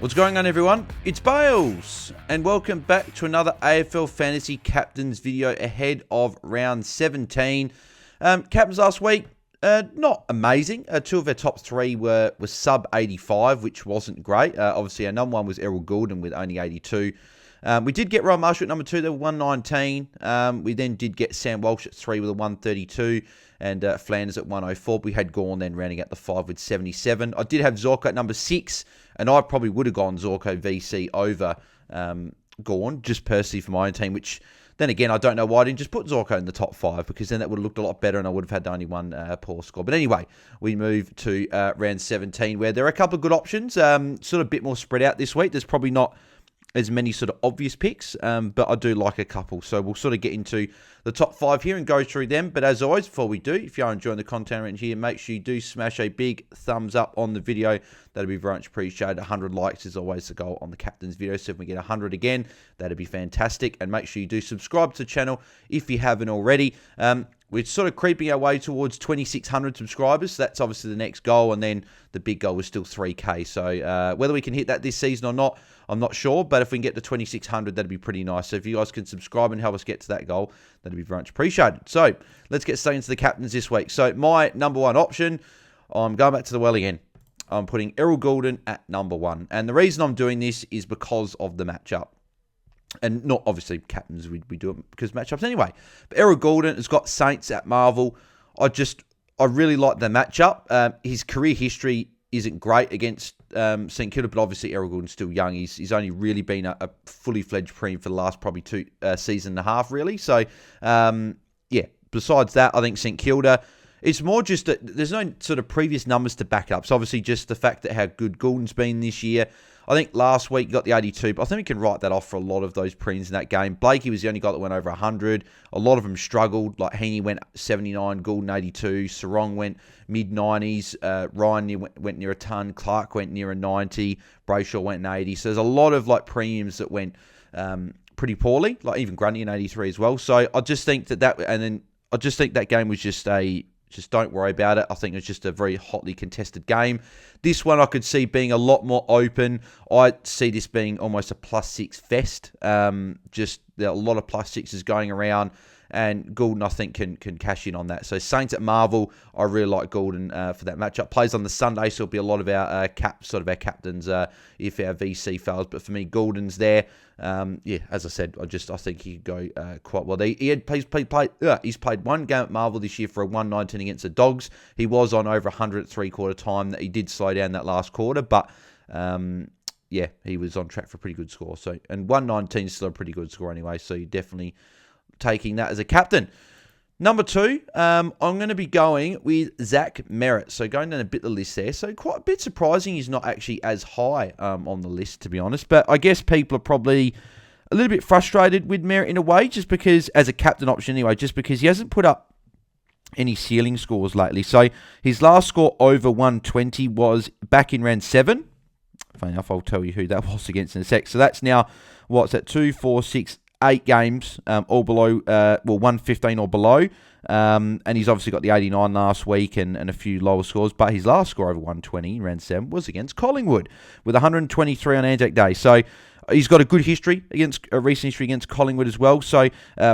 What's going on, everyone? It's Bales, and welcome back to another AFL Fantasy Captains video ahead of round 17. Captains last week, not amazing. Two of our top three were sub 85, which wasn't great. Obviously, our number one was Errol Gulden with only 82. We did get Ryan Marshall at number 2, they were 119. We then did get Sam Walsh at 3 with a 132, and Flanders at 104. We had Gawn then rounding out the 5 with 77. I did have Zorko at number 6, and I probably would have gone Zorko VC over Gawn, just personally for my own team, which then again, I don't know why I didn't just put Zorko in the top 5, because then that would have looked a lot better and I would have had only one poor score. But anyway, we move to round 17, where there are a couple of good options, sort of a bit more spread out this week. There's probably not as many sort of obvious picks, but I do like a couple. So we'll sort of get into the top 5 here and go through them. But as always, before we do, if you are enjoying the content around here, make sure you do smash a big thumbs up on the video. That'd be very much appreciated. 100 likes is always the goal on the captain's video. So if we get 100 again, that'd be fantastic. And make sure you do subscribe to the channel if you haven't already. We're sort of creeping our way towards 2,600 subscribers. So that's obviously the next goal. And then the big goal is still 3K. So whether we can hit that this season or not, I'm not sure. But if we can get to 2,600, that'd be pretty nice. So if you guys can subscribe and help us get to that goal, that'd be very much appreciated. So let's get straight into the captains this week. So my number one option, I'm going back to the well again. I'm putting Errol Gulden at number 1. And the reason I'm doing this is because of the matchup. And not obviously captains, we do it because matchups anyway. But Errol Gulden has got Saints at Marvel. I really like the matchup. His career history isn't great against St Kilda, but obviously Errol Gulden's still young. He's only really been a fully fledged premium for the last probably 2 season and a half, really. So, yeah, besides that, I think St Kilda, it's more just that there's no sort of previous numbers to back up. So obviously just the fact that how good Gulden's been this year. I think last week you got the 82, but I think we can write that off for a lot of those premiums in that game. Blakey was the only guy that went over 100. A lot of them struggled. Like Heaney went 79, Gulden 82, Serong went mid-90s, Ryan went near a ton, Clark went near a 90, Brayshaw went an 80. So there's a lot of like premiums that went pretty poorly, like even Grundy in 83 as well. So I just think I just think that game was just don't worry about it. I think it's just a very hotly contested game. This one I could see being a lot more open. I see this being almost a +6 fest. Just there are a lot of +6s going around, and Gulden I think can cash in on that. So Saints at Marvel, I really like Gulden for that matchup. Plays on the Sunday, so it'll be a lot of our captains if our VC fails. But for me, Gulden's there. Yeah, as I said, I think he could go quite well. He's played one game at Marvel this year for a 119 against the Dogs. He was on over 100 at 3/4 time. That he did slow down that last quarter, but yeah, he was on track for a pretty good score. So, and 119 is still a pretty good score anyway. So you're definitely taking that as a captain. Number 2, I'm going to be going with Zack Merritt. So going down a bit of the list there. So quite a bit surprising he's not actually as high on the list, to be honest. But I guess people are probably a little bit frustrated with Merritt in a way, just because, as a captain option anyway, just because he hasn't put up any ceiling scores lately. So his last score over 120 was back in round 7. Funny enough, I'll tell you who that was against in a sec. So that's now, what's that, 2, 4, 6, 8 games, all below, 115 or below. And he's obviously got the 89 last week and a few lower scores. But his last score over 120 in round 7 was against Collingwood with 123 on Anzac Day. So he's got a good history, a recent history against Collingwood as well. So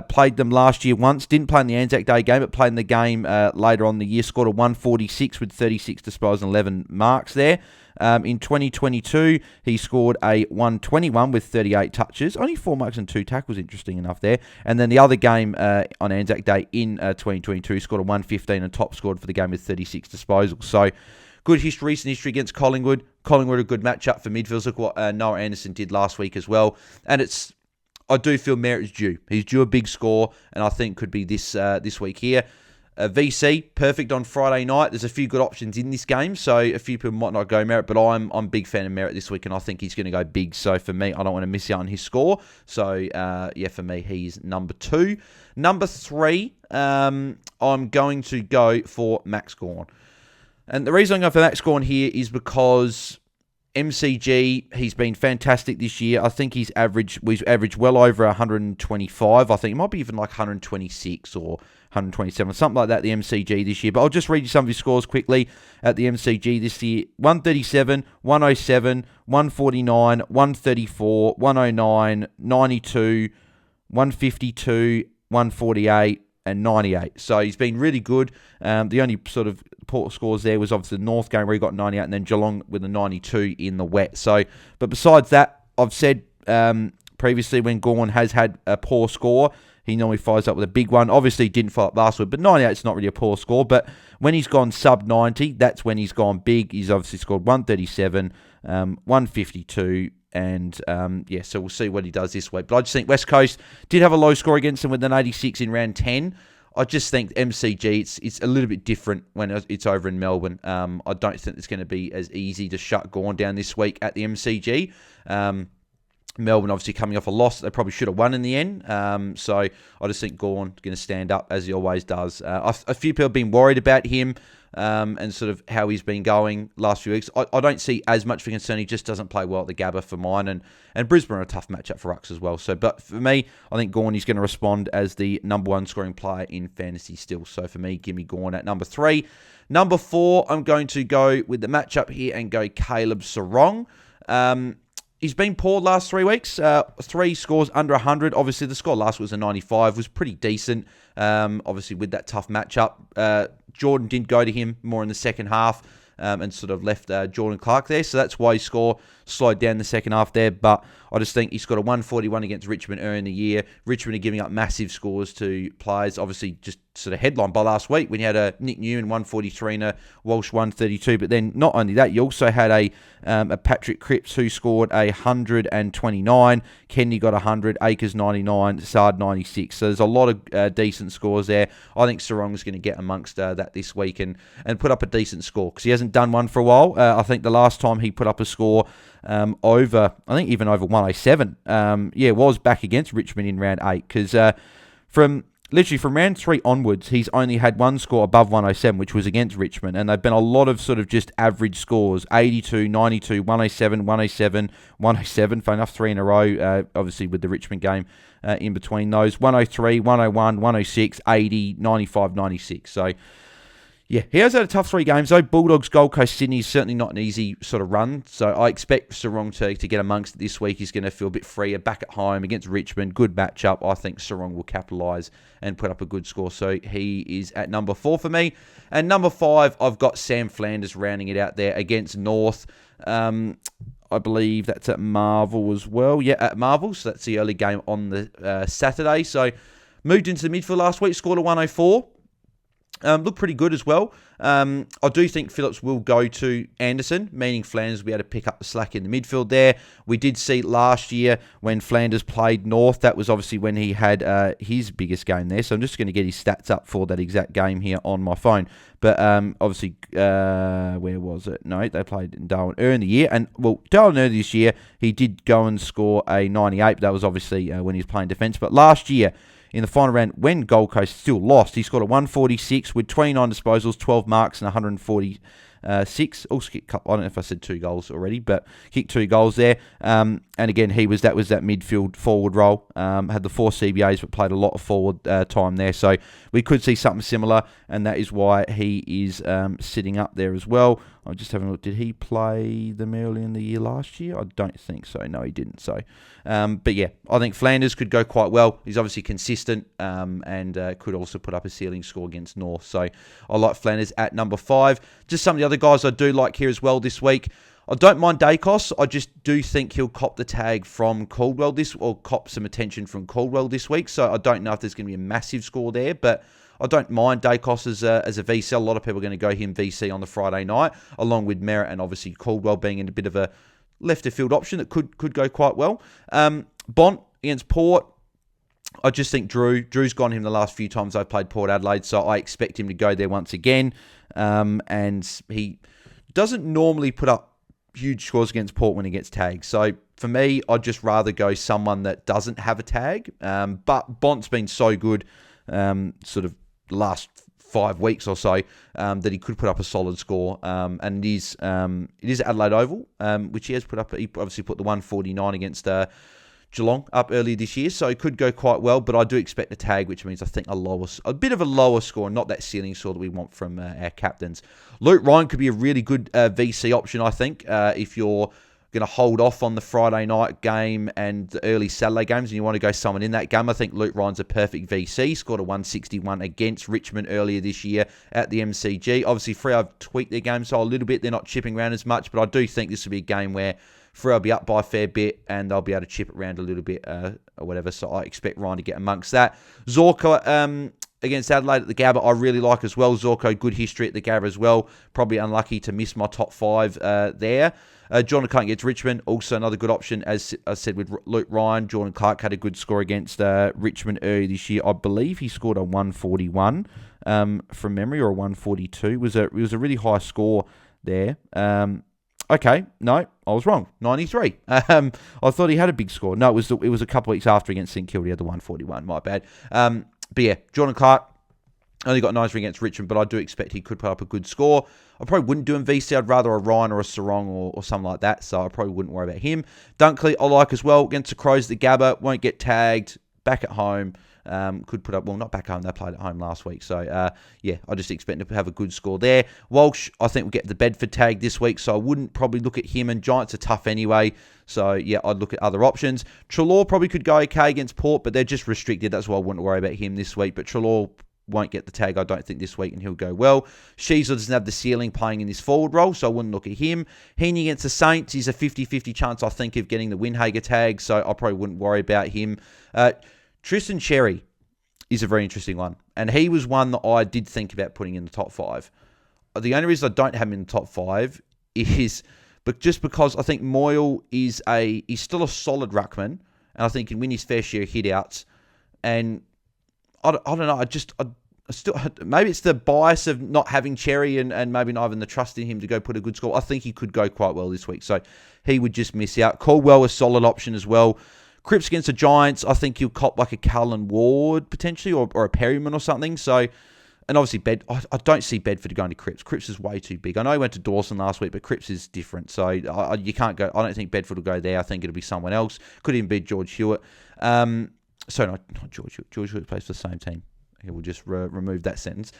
played them last year once. Didn't play in the Anzac Day game, but played in the game later on in the year. Scored a 146 with 36 disposals and 11 marks there. In 2022, he scored a 121 with 38 touches. Only 4 marks and 2 tackles, interesting enough there. And then the other game on Anzac Day in 2022, he scored a 115 and top scored for the game with 36 disposals. So good recent history against Collingwood. Collingwood a good matchup for midfielders. Look what Noah Anderson did last week as well. And I do feel Merritt is due. He's due a big score, and I think could be this week here. VC, perfect on Friday night. There's a few good options in this game, so a few people might not go Merritt, but I'm a big fan of Merritt this week, and I think he's going to go big. So for me, I don't want to miss out on his score. So yeah, for me, he's number 2. Number 3, I'm going to go for Max Gawn. And the reason I'm going for Max Gawn here is because MCG, he's been fantastic this year. I think we've averaged well over 125. I think it might be even like 126 or 127, something like that, the MCG this year. But I'll just read you some of his scores quickly at the MCG this year. 137, 107, 149, 134, 109, 92, 152, 148, and 98. So he's been really good. The only sort of poor scores there was obviously the North game where he got 98, and then Geelong with a 92 in the wet. So, but besides that, I've said previously when Gawn has had a poor score, he normally fires up with a big one. Obviously, he didn't fire up last week, but 98 is not really a poor score. But when he's gone sub 90, that's when he's gone big. He's obviously scored 137, 152, and so we'll see what he does this week. But I just think West Coast did have a low score against them with an 86 in round 10. I just think MCG, it's a little bit different when it's over in Melbourne. I don't think it's going to be as easy to shut Gawn down this week at the MCG. Melbourne obviously coming off a loss. They probably should have won in the end. So I just think Gawn going to stand up as he always does. A few people have been worried about him and sort of how he's been going last few weeks. I don't see as much for concern. He just doesn't play well at the Gabba for mine. And Brisbane are a tough matchup for Rucks as well. So, but for me, I think Gawn is going to respond as the number one scoring player in fantasy still. So for me, give me Gawn at number 3. Number 4, I'm going to go with the matchup here and go Caleb Serong. He's been poor last 3 weeks. 3 scores under 100. Obviously, the score last was a 95. Was pretty decent. Obviously, with that tough matchup. Jordan didn't go to him more in the second half and sort of left Jordan Clark there. So that's why his score slowed down the second half there. But I just think he's got a 141 against Richmond earlier in the year. Richmond are giving up massive scores to players. Obviously, just sort of headlined by last week when you had a Nick Newman 143 and a Walsh 132. But then not only that, you also had a Patrick Cripps who scored 129. Kennedy got 100. Akers 99. Sard 96. So there's a lot of decent scores there. I think Serong's going to get amongst that this week and put up a decent score because he hasn't done one for a while. I think the last time he put up a score over 107, was back against Richmond in round 8 because from round 3 onwards, he's only had one score above 107, which was against Richmond, and they've been a lot of sort of just average scores, 82, 92, 107, 107, 107, fair enough, 3 in a row, obviously with the Richmond game in between those, 103, 101, 106, 80, 95, 96, so... Yeah, he has had a tough 3 games, though. Bulldogs, Gold Coast, Sydney is certainly not an easy sort of run. So I expect Serong to get amongst it this week. He's going to feel a bit freer back at home against Richmond. Good matchup. I think Serong will capitalise and put up a good score. So he is at number 4 for me. And number 5, I've got Sam Flanders rounding it out there against North. I believe that's at Marvel as well. Yeah, at Marvel. So that's the early game on the Saturday. So moved into the midfield last week, scored a 104. Looked pretty good as well. I do think Phillips will go to Anderson, meaning Flanders will be able to pick up the slack in the midfield there. We did see last year when Flanders played North, that was obviously when he had his biggest game there. So I'm just going to get his stats up for that exact game here on my phone. But obviously, where was it? No, they played in Darwin earlier in the year. And, well, Darwin earlier this year, he did go and score a 98. But that was obviously when he was playing defence. But last year, in the final round, when Gold Coast still lost, he scored a 146 with 29 disposals, 12 marks, and 146. Also kicked, I don't know if I said 2 goals already, but kicked 2 goals there. And again, that was that midfield forward role. Had the 4 CBAs, but played a lot of forward time there. So we could see something similar, and that is why he is sitting up there as well. I'm just having a look. Did he play them early in the year last year? I don't think so. No, he didn't. So, but yeah, I think Flanders could go quite well. He's obviously consistent and could also put up a ceiling score against North. So I like Flanders at number 5. Just some of the other guys I do like here as well this week. I don't mind Dacos. I just do think he'll cop the tag from Caldwell cop some attention from Caldwell this week. So I don't know if there's going to be a massive score there, but I don't mind Dacos as a VC. A lot of people are going to go him VC on the Friday night, along with Merritt and obviously Caldwell being in a bit of a left field option that could go quite well. Bont against Port. I just think Drew's gone him the last few times I've played Port Adelaide, so I expect him to go there once again. And he doesn't normally put up huge scores against Port when he gets tagged. So for me, I'd just rather go someone that doesn't have a tag. But Bont's been so good sort of last 5 weeks or so, that he could put up a solid score. And it is Adelaide Oval, which he has put up. He obviously put the 149 against Geelong up earlier this year, so it could go quite well. But I do expect a tag, which means I think a bit of a lower score, not that ceiling score that we want from our captains. Luke Ryan could be a really good VC option, I think, if you're going to hold off on the Friday night game and the early Saturday games and you want to go someone in that game. I think Luke Ryan's a perfect VC. Scored a 161 against Richmond earlier this year at the MCG. Obviously, Freo have tweaked their game so a little bit. They're not chipping around as much, but I do think this will be a game where Freo will be up by a fair bit and they'll be able to chip it around a little bit or whatever. So I expect Ryan to get amongst that. Zorko against Adelaide at the Gabba, I really like as well. Zorko, good history at the Gabba as well. Probably unlucky to miss my top 5 there. Jordan Clark against Richmond, also another good option. As I said with Luke Ryan, Jordan Clark had a good score against Richmond earlier this year. I believe he scored a 141 from memory, or a 142. It was a really high score there. Okay, no, I was wrong. 93. I thought he had a big score. No, it was a couple of weeks after against St Kilda. He had the 141. My bad. But yeah, Jordan Clark only got 93 against Richmond, but I do expect he could put up a good score. I probably wouldn't do him VC. I'd rather a Ryan or a Serong or something like that, so I probably wouldn't worry about him. Dunkley, I like as well. Against the Crows, the Gabba, won't get tagged. Back at home, could put up, well, not back home, they played at home last week. So, yeah, I just expect to have a good score there. Walsh, I think will get the Bedford tag this week, so I wouldn't probably look at him, and Giants are tough anyway. So, yeah, I'd look at other options. Treloar probably could go okay against Port, but they're just restricted. That's why I wouldn't worry about him this week. But Treloar won't get the tag, I don't think, this week, and he'll go well. Sheasler doesn't have the ceiling playing in this forward role, so I wouldn't look at him. Heaney against the Saints is a 50-50 chance, I think, of getting the Windhager tag, so I probably wouldn't worry about him. Tristan Cherry is a very interesting one, and he was one that I did think about putting in the top 5. The only reason I don't have him in the top 5 is just because I think Moyle he's still a solid ruckman, and I think he can win his fair share of hit-outs, and I don't know, I still, maybe it's the bias of not having Cherry and maybe not having the trust in him to go put a good score. I think he could go quite well this week, so he would just miss out. Caldwell, a solid option as well. Cripps against the Giants, I think he'll cop like a Cullen Ward potentially, or a Perryman or something. So, and obviously I don't see Bedford going to Cripps. Cripps is way too big. I know he went to Dawson last week, but Cripps is different. So you can't go. I don't think Bedford will go there. I think it'll be someone else. Could even be George Hewitt. Sorry, not George Hewitt. George Hewitt plays for the same team. Okay, we'll just remove that sentence.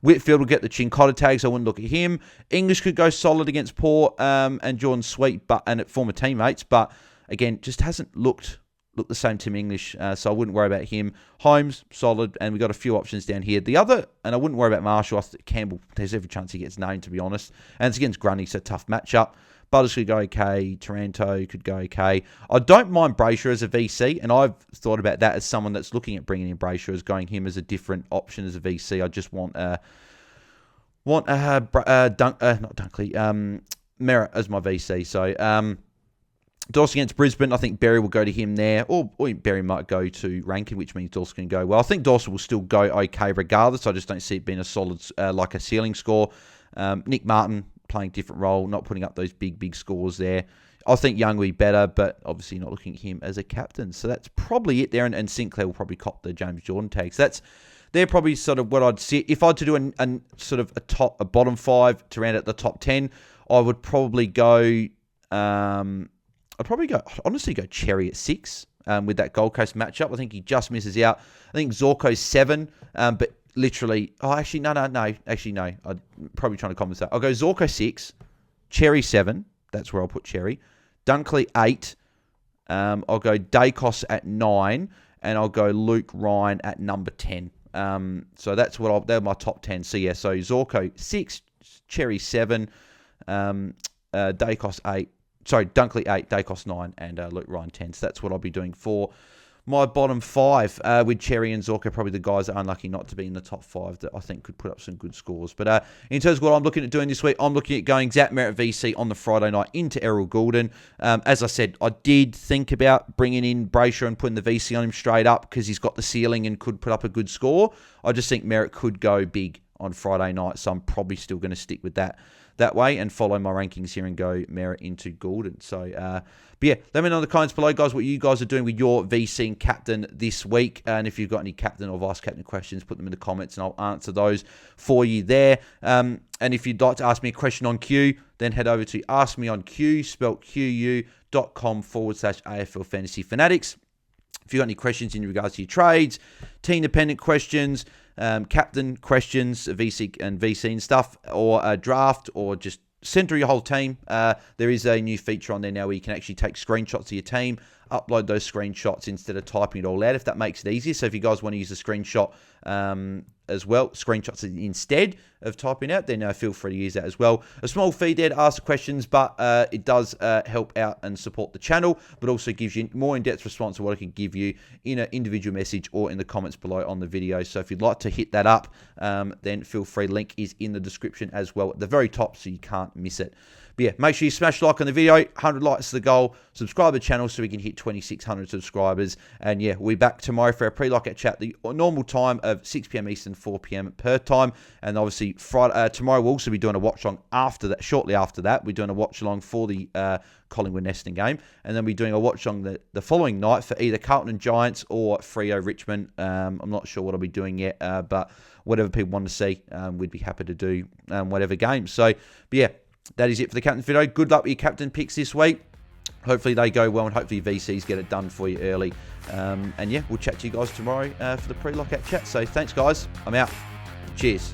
Whitfield will get the Chincotta tag, so I wouldn't look at him. English could go solid against Port and Jordan Sweet, and at former teammates, but again, just hasn't looked the same to English, so I wouldn't worry about him. Holmes, solid, and we've got a few options down here. The other, and I wouldn't worry about Marshall. I think Campbell, there's every chance he gets named, to be honest. And it's against Grundy, so tough matchup. Butters could go okay. Taranto could go okay. I don't mind Brayshaw as a VC, and I've thought about that as someone that's looking at bringing in Brayshaw, as going him as a different option as a VC. I just want Merritt as my VC. So, Dawson against Brisbane, I think Berry will go to him there, or Berry might go to Rankin, which means Dawson can go well. I think Dawson will still go okay regardless. I just don't see it being a solid, like a ceiling score. Nick Martin playing different role, not putting up those big scores there. I think Young will be better, but obviously not looking at him as a captain. So that's probably it there, and Sinclair will probably cop the James Jordan tags. They're probably sort of what I'd see. If I had to do a sort of a bottom 5 to round out the top 10, I would probably go. I'd honestly go Cherry at 6 with that Gold Coast matchup. I think he just misses out. I think Zorko's 7, but literally... Oh, actually, no. Actually, no. I'm probably trying to compensate. I'll go Zorko 6, Cherry 7. That's where I'll put Cherry. Dunkley 8. I'll go Dacos at 9, and I'll go Luke Ryan at number 10. So that's they're my top 10. So yeah, so Zorko 6, Cherry 7, Dacos 8. Sorry, Dunkley 8, Dacos 9, and Luke Ryan 10. So that's what I'll be doing for my bottom 5, with Cherry and Zorko probably the guys that are unlucky not to be in the top 5 that I think could put up some good scores. But in terms of what I'm looking at doing this week, I'm looking at going Zack Merritt VC on the Friday night into Errol Gulden. As I said, I did think about bringing in Brayshaw and putting the VC on him straight up because he's got the ceiling and could put up a good score. I just think Merritt could go big on Friday night, so I'm probably still going to stick with that that way and follow my rankings here and go Merritt into Gulden. So, but yeah, let me know in the comments below, guys, what you guys are doing with your VC and captain this week. And if you've got any captain or vice captain questions, put them in the comments and I'll answer those for you there. And if you'd like to ask me a question on Q, then head over to askmeonq, spelt QU.com/AFL Fantasy Fanatics. If you've got any questions in regards to your trades, team-dependent questions, captain questions, VC and stuff, or a draft, or just center your whole team, there is a new feature on there now where you can actually take screenshots of your team, upload those screenshots instead of typing it all out, if that makes it easier. So if you guys want to use a screenshot as well, screenshots instead of typing out, then feel free to use that as well. A small fee there to ask the questions, but it does help out and support the channel, but also gives you more in-depth response to what I can give you in an individual message or in the comments below on the video. So if you'd like to hit that up, then feel free. Link is in the description as well at the very top, so you can't miss it. But yeah, make sure you smash like on the video. 100 likes is the goal. Subscribe to the channel so we can hit 2,600 subscribers. And yeah, we'll be back tomorrow for our pre-lockout chat, the normal time of 6 p.m. Eastern, 4 p.m. Perth time. And obviously, Friday, tomorrow we'll also be doing a watch-along after that. Shortly after that, we're doing a watch-along for the Collingwood-Neston game. And then we're doing a watch-along the following night for either Carlton and Giants or Freo Richmond. I'm not sure what I'll be doing yet, but whatever people want to see, we'd be happy to do whatever game. So, but yeah, that is it for the captain video. Good luck with your captain picks this week. Hopefully they go well and hopefully VCs get it done for you early. And yeah, we'll chat to you guys tomorrow for the pre-lockout chat. So thanks, guys. I'm out. Cheers.